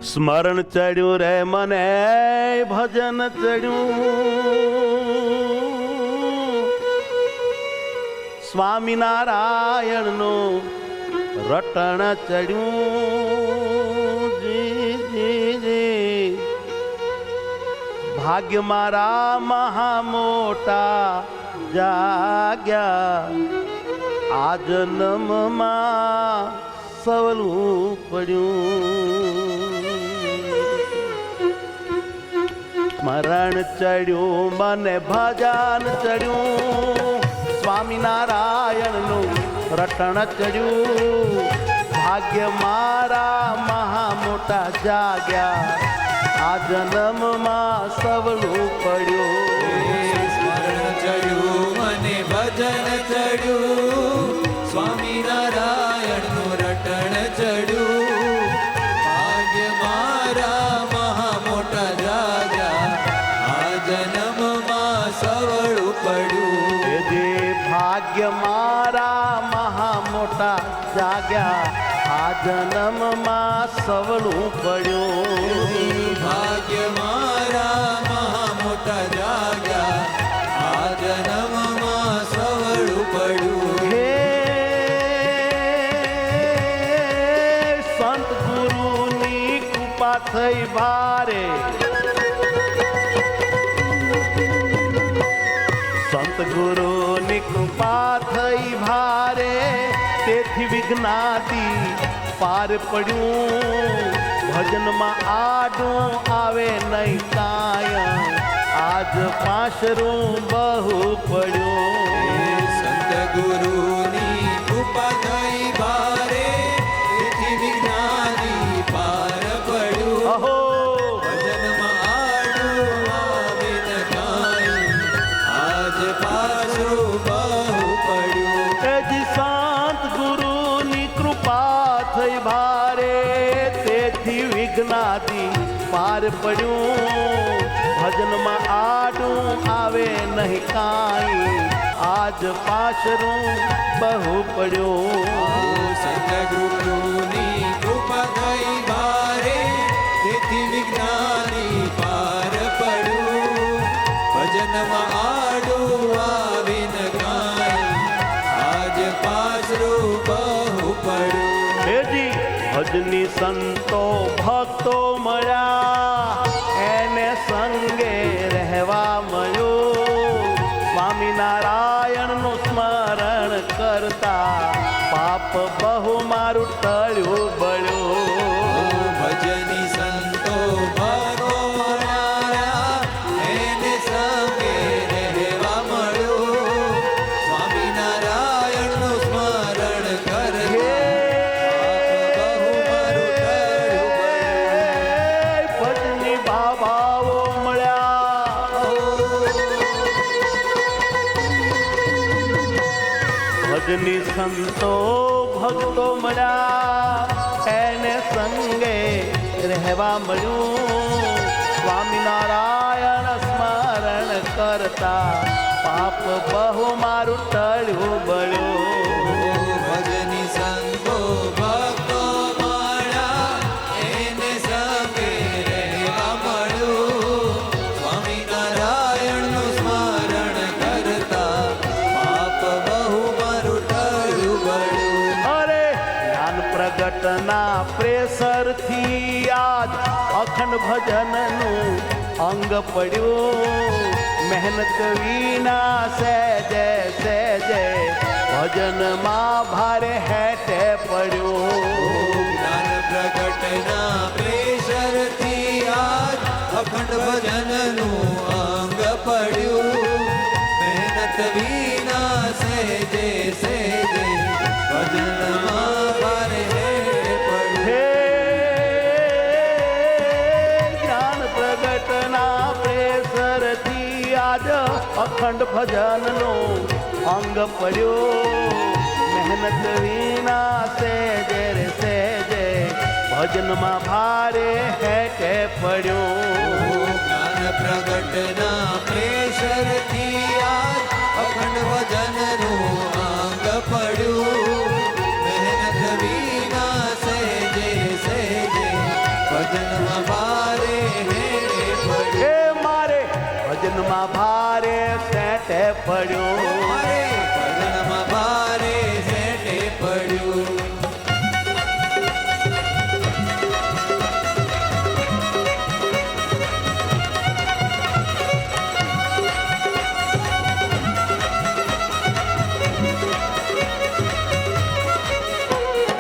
સ્મરણ ચડ્યું રે મને ભજન ચડ્યું સ્વામિનારાયણનું રટણ ચડ્યું જી જી જી ભાગ્ય મારા મહા મોટા જાગ્યા આ જન્મમાં સવલું પડ્યું સ્મરણ ચડ્યું મને ભજન ચડ્યું સ્વામિનારાયણનું રટણ ચડ્યું ભાગ્ય મારા મહા મોટા જાગ્યા આ જન્મમાં સવલું પડ્યું સ્મરણ ચડ્યું મને ભજન ચડ્યું સ્વામિનારાયણનું રટણ ચડ્યું ભાગ્ય મારા મહા મોટા જાગ્યા આ જન્મમાં સવળું પડ્યું જે ભાગ્ય મારા મહા મોટા જાગ્યા આ જન્મમાં સવલું પડ્યું ભાગ્ય મારા મહા મોટા જાગ્યા આ જન્મમાં સવળું પડ્યું હે સંત ગુરુની કૃપા થઈ ભારે સંત ગુરુની કૃપા થઈ ભારે તેથી વિઘ્નાતી પાર પડ્યું ભજનમાં આડું આવે નહીં કાયમ આજ પાશરું બહુ પડ્યું સંત ગુરુની કૃપા થઈ ભારે તેથી વિજ્ઞાની પાર પડ્યું અહો ભજનમાં આડું આવે ન કાંઈ આજ પાછું બહુ પડ્યું તેજી સંત ગુરુની કૃપા થઈ ભારે તેથી વિઘ્નાથી પાર પડ્યું ભજનમાં આડું આવે નહીં કાંઈ આજ પાછરું બહુ પડ્યું સંત ગુરુની કૃપા થઈ ભારે તેથી વિજ્ઞાની પાર પડ્યું ભજનમાં આડું આવે ન કાંઈ આજ પાછું બહુ પડ્યું તેજી ભજની સંતો ભક્તો મળ્યા એને સંગે રહેવા મળ્યું સ્વામિનારાયણનું સ્મરણ કરતા પાપ બહુ મારું ટળ્યું બળ્યું ભજની સંતો ભક્તો મળ્યા એને સંગે રહેવા મળ્યું સ્વામિનારાયણનું સ્મરણ કરે ભજની બાબાઓ મળ્યા ભજની સંતો ભક્તો મળ્યા એને સંગે રહેવા મળ્યું સ્વામિનારાયણ સ્મરણ કરતા પાપ બહુ મારું ટળ્યું બળ્યું ભજની સંતો ભક્તો મળ્યા એને સંગે રહેવા મળ્યું સ્વામિનારાયણનું સ્મરણ કરતા પાપ બહુ મારું ટળ્યું બળ્યું અરે જ્ઞાન પ્રગટના પ્રેશરથી આજ અખંડ ભજનનું અંગ પડ્યું મહેનત વિના સહેજે સહેજે ભજનમાં ભારે હેઠે પડ્યું જ્ઞાન પ્રગટના પ્રેશરથી આજ અખંડ ભજનનું અંગ પડ્યું મહેનત વિના સહેજે સહેજે ભજનમાં ભારે હેઠે પડ્યું હે જ્ઞાન પ્રગટના પ્રેશરથી આજ અખંડ ભજનનું અંગ પડ્યું મહેનત વિના સહેજે રે સહેજે ભજનમાં ભારે હેઠે પડ્યું જ્ઞાન પ્રગટના પ્રેશરથી આજ અખંડ ભજનનું અંગ પડ્યું મહેનત વિના સહેજે સહેજે ભજનમાં ભારે હેડે પડ્યું એ મારે ભજનમાં ભારે સેટે પડ્યું મારે ભજનમાં ભારે સેટે પડ્યું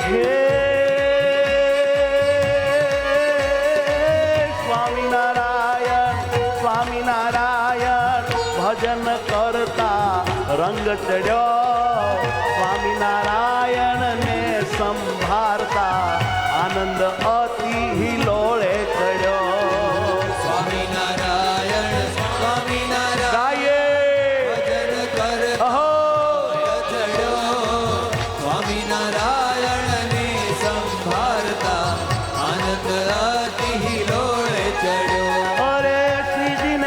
હે સ્વામિનારાયણ સ્વામિનારાયણ ભજન કરતા રંગ ચડ્યો સ્વામિનારાયણ ને સંભાળતા આનંદ અતિ હિલોળે ચડ્યો સ્વામિનારાયણ સ્વામિનારાયણ ગાયે ભજન કરતા અહો ચડ્યો સ્વામિનારાયણ ને સંભાળતા આનંદ અતિ હિલોળે ચડ્યો અરે શ્રીજી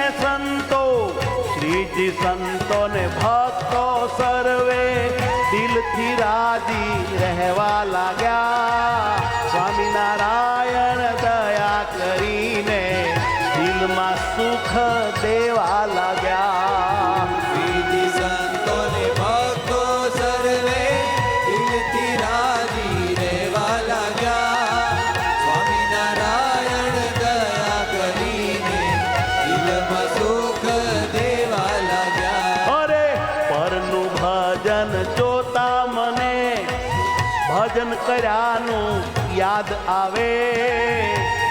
સંતો ને ભક્તો સર્વે દિલથી રાજી રહેવા લાગ્યા સ્વામિનારાયણ દયા કરીને દિલમાં સુખ દેવા લાગ્યા શ્રીજી સંતોને ભક્તો સર્વે દિલથી રાજી રહેવા લાગ્યા સ્વામિનારાયણ દયા કરીને દિલમાં સુખ દેવા લાગ્યા અરે પરનું ભજન જોતા મને ભજન કર્યાનું યાદ આવે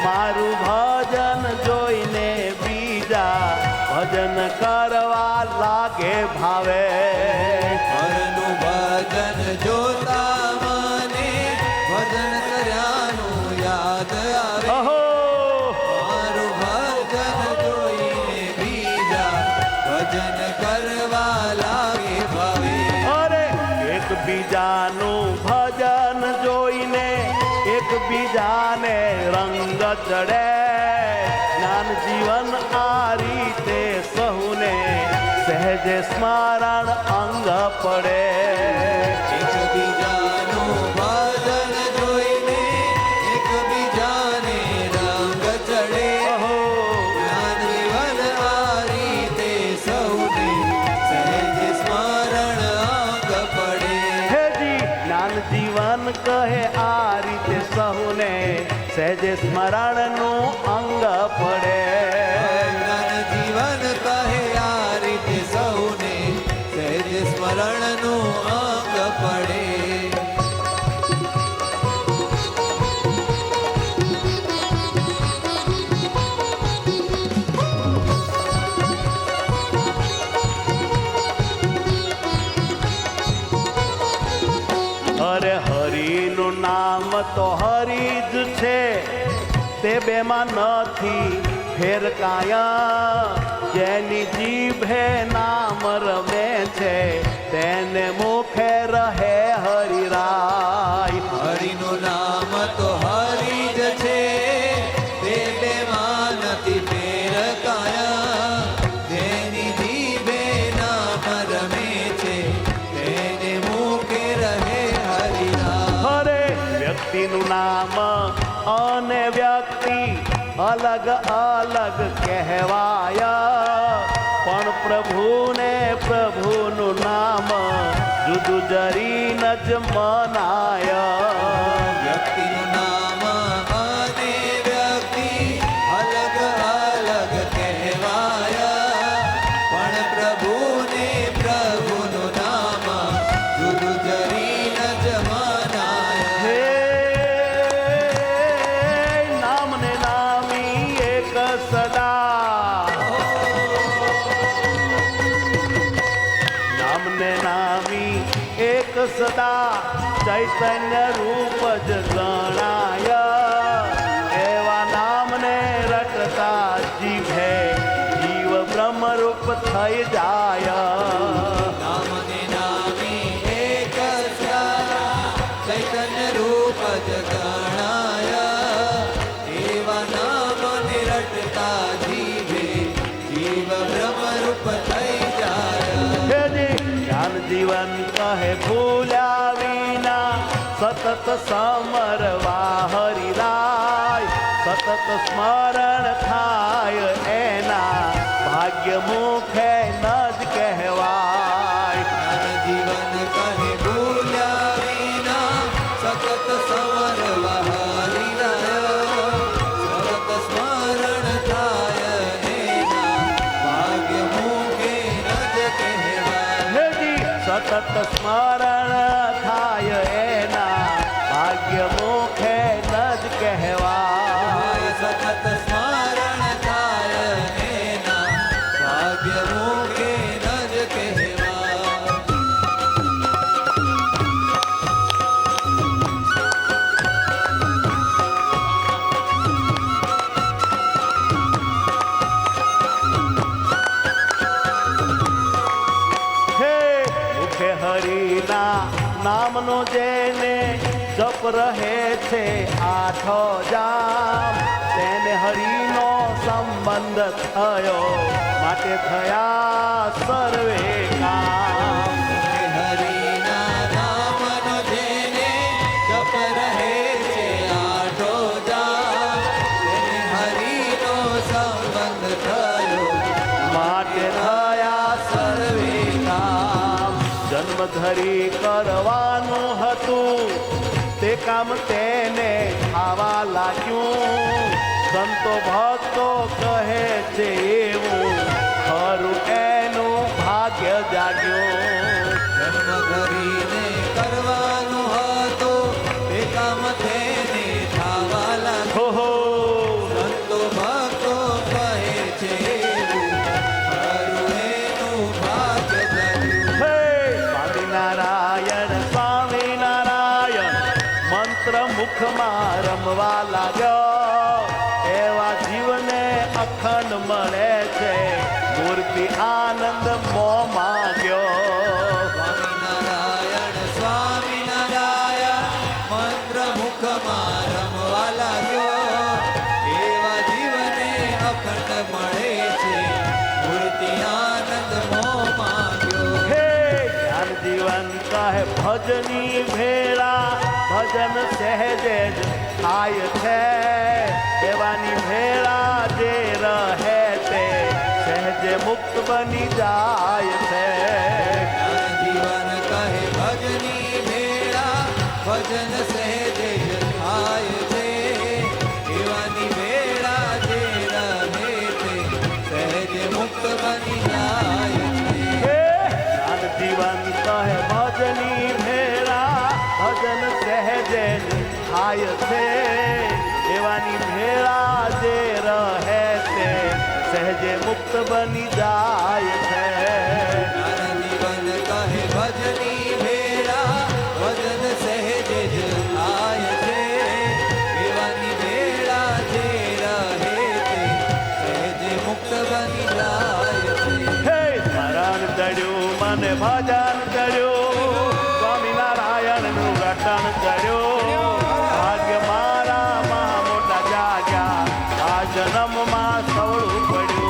મારું ભજન જોઈને બીજા ભજન કરવા લાગે ભાવે પરનું ભજન જોતા મને ભજન કર્યાનું યાદ આવે અહો મારું ભજન જોઈને બીજા ભજન કરવા લાગે ભાવે અરે એકબીજાનું ભજન જોઈને એકબીજાને રંગ ચડે જ્ઞાન જીવન આ રીતે સહુને સહેજે સ્મરણ અંગ પડે એકબીજાનું ભજન જોઈને એકબીજાને રંગ ચડે અહો જ્ઞાન જીવન આ રીતે સૌને સહેજ સ્મરણ અંગ પડે હેજી જ્ઞાન જીવન કહે આ રીતે સહુને સહેજે સ્મરણનું અંગ પડે જ્ઞાન જીવન કહે આ રીતે સૌને સહેજ સ્મરણનું અંગ પડે અરે હરિનું નામ તો હરિ જ છે તે બેમાં નથી ફેર કાયા જેની જીભે નામ રમે છે તેને મુખે રહે હરિરાય હરિનું નામ તો હરિ જ છે તે બેમાં નથી ફેર કાયા જેની જીભે નામ રમે છે તેને મુખે રહે હરિનામ અરે વ્યક્તિનું નામ અને વ્યક્તિ અલગ અલગ કહેવાય પણ પ્રભુને પ્રભુનું નામ જુદું જરીન જ મનાય વ્યક્તિનું નામ અને વ્યક્તિ અલગ અલગ કહેવાય પણ પ્રભુને પ્રભુનું નામ જુદું જરીન જ મનાય હે નામને નામી એક સદા નામને નામી એક સદા ચૈતન્ય રૂપ જ ગણાય એવા નામને રટતા જીભે જીવ બ્રહ્મરૂપ થઈ જાય નામને નામી એક સદા ચૈતન્ય રૂપ જ ગણાય એવા નામને રટતા જીવે જીવ બ્રહ્મરૂપ થઈ જાય હેજી જ્ઞાન જીવન કહે ભૂલ્યા વિના સતત સમરવા હરિરાય સતત સ્મરણ થાય એના ભાગ્ય મુખે ન જ કહેવાય. જીવન કહે ભૂલ્યા વિના સતત સંવરવા હરિરાય. સતત સ્મરણ થાય એના ભાગ્ય મુખે ન જ કહેવાય. હેજી સતત સ્મરણ થાય એના ભાગ્ય મુખે ન જ કહેવાય. સતત સ્મરણ થાય એના ભાગ્ય મુખે ન જ કહેવાય. હે મુખે હરિના નામનો જેને જપ રહે છે આઠો જામ તેને હરિનો સંબંધ થયો માટે થયા સર્વે કામ. હરિના નામનો જેને જપ રહે છે આઠો જામ તેને હરિનો સંબંધ થયો માટે થયા સર્વે કામ. જન્મ ધરી કરવાનું હતું તે કામ તેને થવા લાગ્યું. સંતો ભક્તો કહે છે એવું ખરું એનું ભાગ્ય જાગ્યું. જન્મ ધરીને કરવાનું હતું તે કામ તેને થાવા લાગ્યું. હો સંતો ભક્તો કહે છે એવું ખરું એનું ભાગ્ય જાગ્યું. હે સ્વામિનારાયણ સ્વામિનારાયણ મંત્ર મુખમાં રમવા લાગ્યો એવા જીવને અખંડ મળે છે મૂર્તિ આનંદ મોમાં ગયો. સ્વામિનારાયણ સ્વામિનારાયણ મંત્ર મુખમાં રમવા લાગ્યો એવા જીવને અખંડ મળે છે મૂર્તિ આનંદ મોમાં ગયો. હે જ્ઞાન જીવન કહે ભજની ભેળા ભજન સહેજે જ થાય છે એવાની ભેળા જે રહે તે સહેજે મુક્ત બની જાય છે. જીવન કહે ભજની ભેળા ભજન સહેજે જ થાય છે એવાની ભેળા જે રહે તે સહેજે મુક્ત બની જાય છે. હે જ્ઞાન જીવન કહે ભજની ભેળા ભજન સહેજે જ થાય છે એવાની ભેળા જે રહે તે સહેજે મુક્ત બની જાય છે. જીવન કહે ભજની ભેળા ભજન સહેજે જ થાય છે એવાની ભેળા જે રહે તે સહેજે મુક્ત બની જાય છે. હે સ્મરણ ચડ્યું મને ભજન ચડ્યું સ્વામિનારાયણનું રટણ ચડ્યું ભાગ્ય મારા મહા મોટા જાગ્યા આ જન્મમાં સવળું પડ્યું.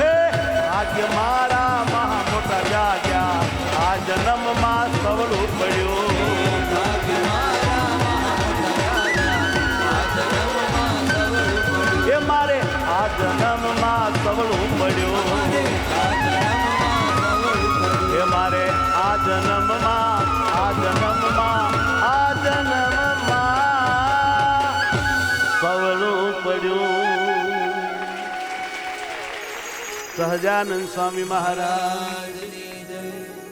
હે ભાગ્ય મારા મહા મોટા જાગ્યા આ જન્મમાં સવળું પડ્યું. એ મારે આ જન્મમાં સવળું પડ્યું. એ મારે આ જન્મમાં સવળું પડ્યું. સહજાનંદ સ્વામી મહારાજ રાજની જય.